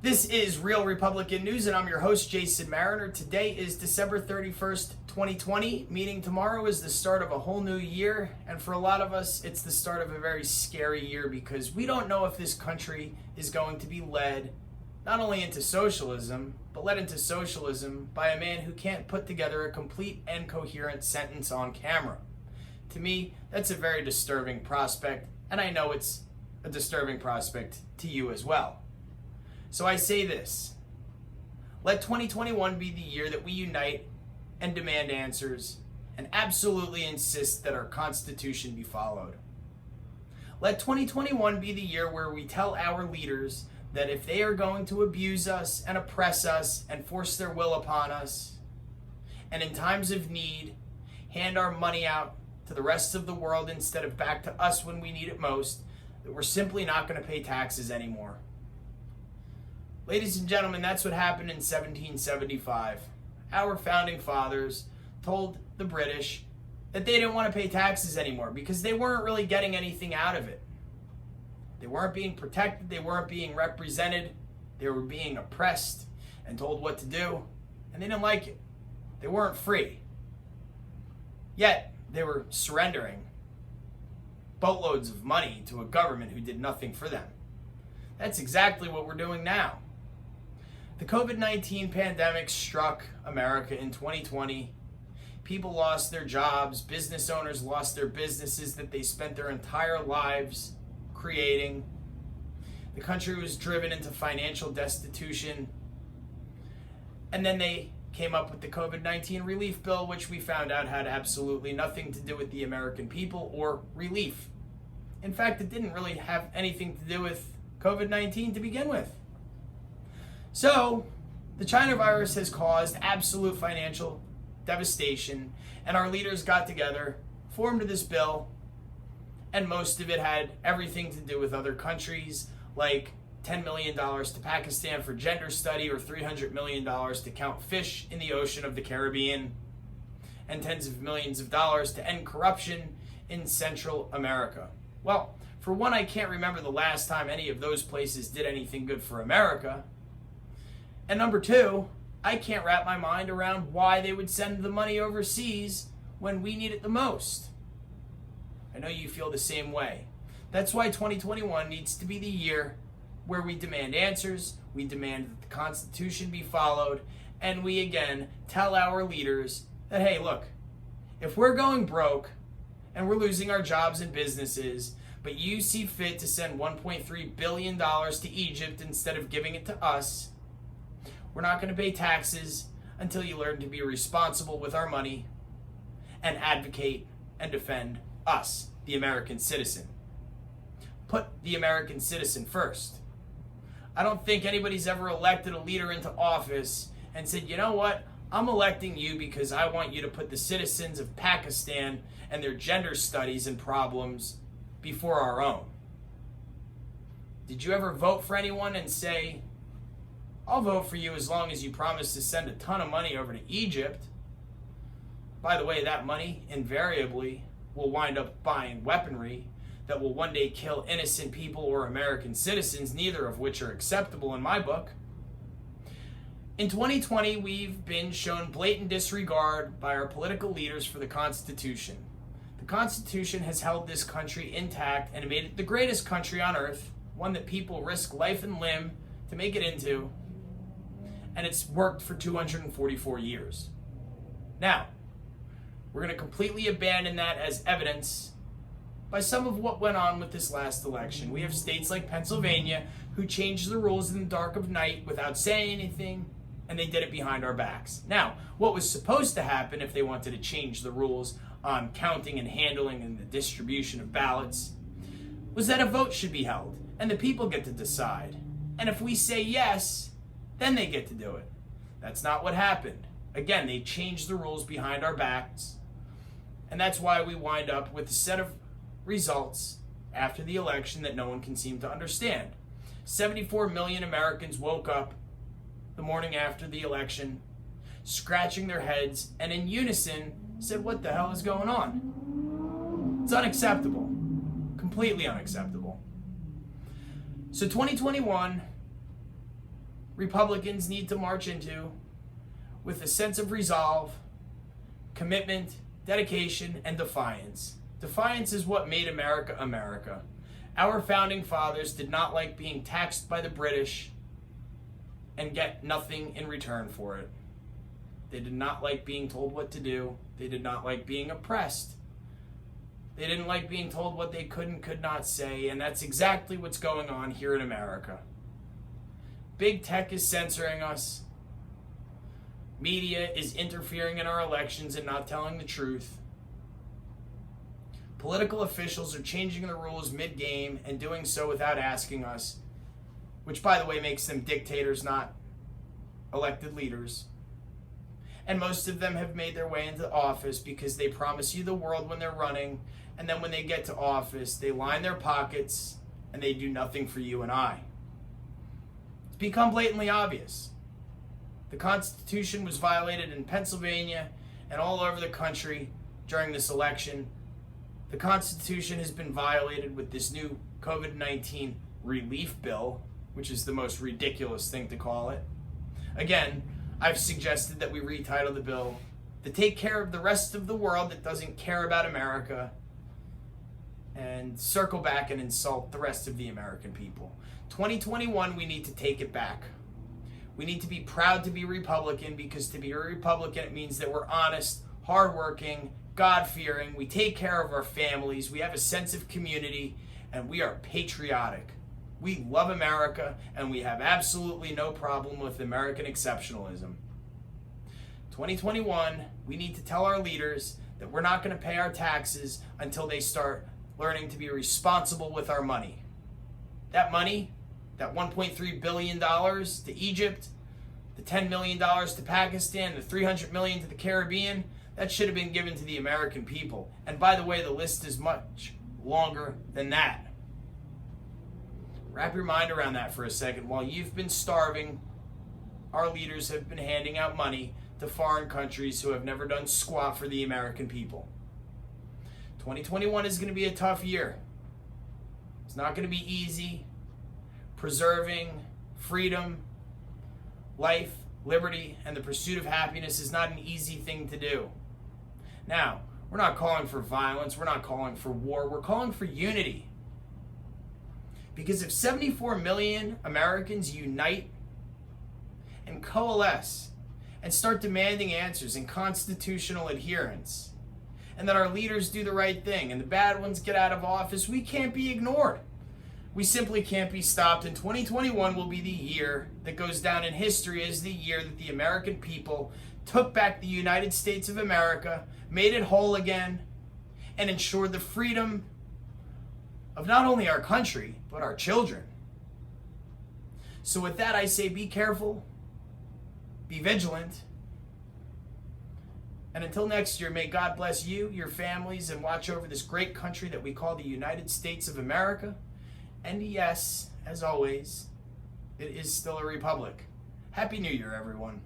This is Real Republican News, and I'm your host, Jason Mariner. Today is December 31st, 2020, meaning tomorrow is the start of a whole new year, and for a lot of us, it's the start of a very scary year because we don't know if this country is going to be led not only into socialism, but led into socialism by a man who can't put together a complete and coherent sentence on camera. To me, that's a very disturbing prospect, and I know it's a disturbing prospect to you as well. So I say this: let 2021 be the year that we unite and demand answers and absolutely insist that our Constitution be followed. Let 2021 be the year where we tell our leaders that if they are going to abuse us and oppress us and force their will upon us, and in times of need, hand our money out to the rest of the world instead of back to us when we need it most, that we're simply not going to pay taxes anymore. Ladies and gentlemen, that's what happened in 1775. Our founding fathers told the British that they didn't want to pay taxes anymore because they weren't really getting anything out of it. They weren't being protected, they weren't being represented, they were being oppressed and told what to do, and they didn't like it. They weren't free. Yet, they were surrendering boatloads of money to a government who did nothing for them. That's exactly what we're doing now. The COVID-19 pandemic struck America in 2020. People lost their jobs, business owners lost their businesses that they spent their entire lives creating. The country was driven into financial destitution. And then they came up with the COVID-19 relief bill, which we found out had absolutely nothing to do with the American people or relief. In fact, it didn't really have anything to do with COVID-19 to begin with. So, the China virus has caused absolute financial devastation, and our leaders got together, formed this bill, and most of it had everything to do with other countries, like $10 million to Pakistan for gender study, or $300 million to count fish in the ocean of the Caribbean, and tens of millions of dollars to end corruption in Central America. Well, for one, I can't remember the last time any of those places did anything good for America. And number two, I can't wrap my mind around why they would send the money overseas when we need it the most. I know you feel the same way. That's why 2021 needs to be the year where we demand answers, we demand that the Constitution be followed, and we again tell our leaders that, hey, look, if we're going broke and we're losing our jobs and businesses, but you see fit to send $1.3 billion to Egypt instead of giving it to us, we're not going to pay taxes until you learn to be responsible with our money and advocate and defend us, the American citizen. Put the American citizen first. I don't think anybody's ever elected a leader into office and said, you know what, I'm electing you because I want you to put the citizens of Pakistan and their gender studies and problems before our own. Did you ever vote for anyone and say, I'll vote for you as long as you promise to send a ton of money over to Egypt? By the way, that money invariably will wind up buying weaponry that will one day kill innocent people or American citizens, neither of which are acceptable in my book. In 2020, we've been shown blatant disregard by our political leaders for the Constitution. The Constitution has held this country intact and made it the greatest country on earth, one that people risk life and limb to make it into, and it's worked for 244 years. Now, we're going to completely abandon that as evidence by some of what went on with this last election. We have states like Pennsylvania who changed the rules in the dark of night without saying anything, and they did it behind our backs. Now, what was supposed to happen if they wanted to change the rules on counting and handling and the distribution of ballots was that a vote should be held, and the people get to decide. And if we say yes, then they get to do it. That's not what happened. Again, they changed the rules behind our backs, and that's why we wind up with a set of results after the election that no one can seem to understand. 74 million Americans woke up the morning after the election, scratching their heads, and in unison said, what the hell is going on? It's unacceptable. Completely unacceptable. So 2021 Republicans need to march into with a sense of resolve, commitment, dedication, and defiance. Defiance is what made America America. Our founding fathers did not like being taxed by the British and get nothing in return for it. They did not like being told what to do. They did not like being oppressed. They didn't like being told what they could and could not say, and that's exactly what's going on here in America. Big tech is censoring us. Media is interfering in our elections and not telling the truth. Political officials are changing the rules mid-game and doing so without asking us, which, by the way, makes them dictators, not elected leaders. And most of them have made their way into office because they promise you the world when they're running, and then when they get to office, they line their pockets and they do nothing for you and I. It's become blatantly obvious. The Constitution was violated in Pennsylvania and all over the country during this election. The Constitution has been violated with this new COVID-19 relief bill, which is the most ridiculous thing to call it. Again, I've suggested that we retitle the bill to take care of the rest of the world that doesn't care about America and circle back and insult the rest of the American people. 2021, we need to take it back. We need to be proud to be Republican, because to be a Republican, it means that we're honest, hardworking, God-fearing, we take care of our families, we have a sense of community, and we are patriotic. We love America, and we have absolutely no problem with American exceptionalism. 2021, we need to tell our leaders that we're not going to pay our taxes until they start learning to be responsible with our money. That money, that $1.3 billion to Egypt, the $10 million to Pakistan, the $300 million to the Caribbean, that should have been given to the American people. And by the way, the list is much longer than that. Wrap your mind around that for a second. While you've been starving, our leaders have been handing out money to foreign countries who have never done squat for the American people. 2021 is going to be a tough year. It's not going to be easy. Preserving freedom, life, liberty, and the pursuit of happiness is not an easy thing to do. Now, we're not calling for violence. We're not calling for war. We're calling for unity. Because if 74 million Americans unite and coalesce and start demanding answers and constitutional adherence, and that our leaders do the right thing and the bad ones get out of office, we can't be ignored. We simply can't be stopped, and 2021 will be the year that goes down in history as the year that the American people took back the United States of America, made it whole again, and ensured the freedom of not only our country, but our children. So with that, I say be careful, be vigilant, and until next year, may God bless you, your families, and watch over this great country that we call the United States of America. And yes, as always, it is still a republic. Happy New Year, everyone.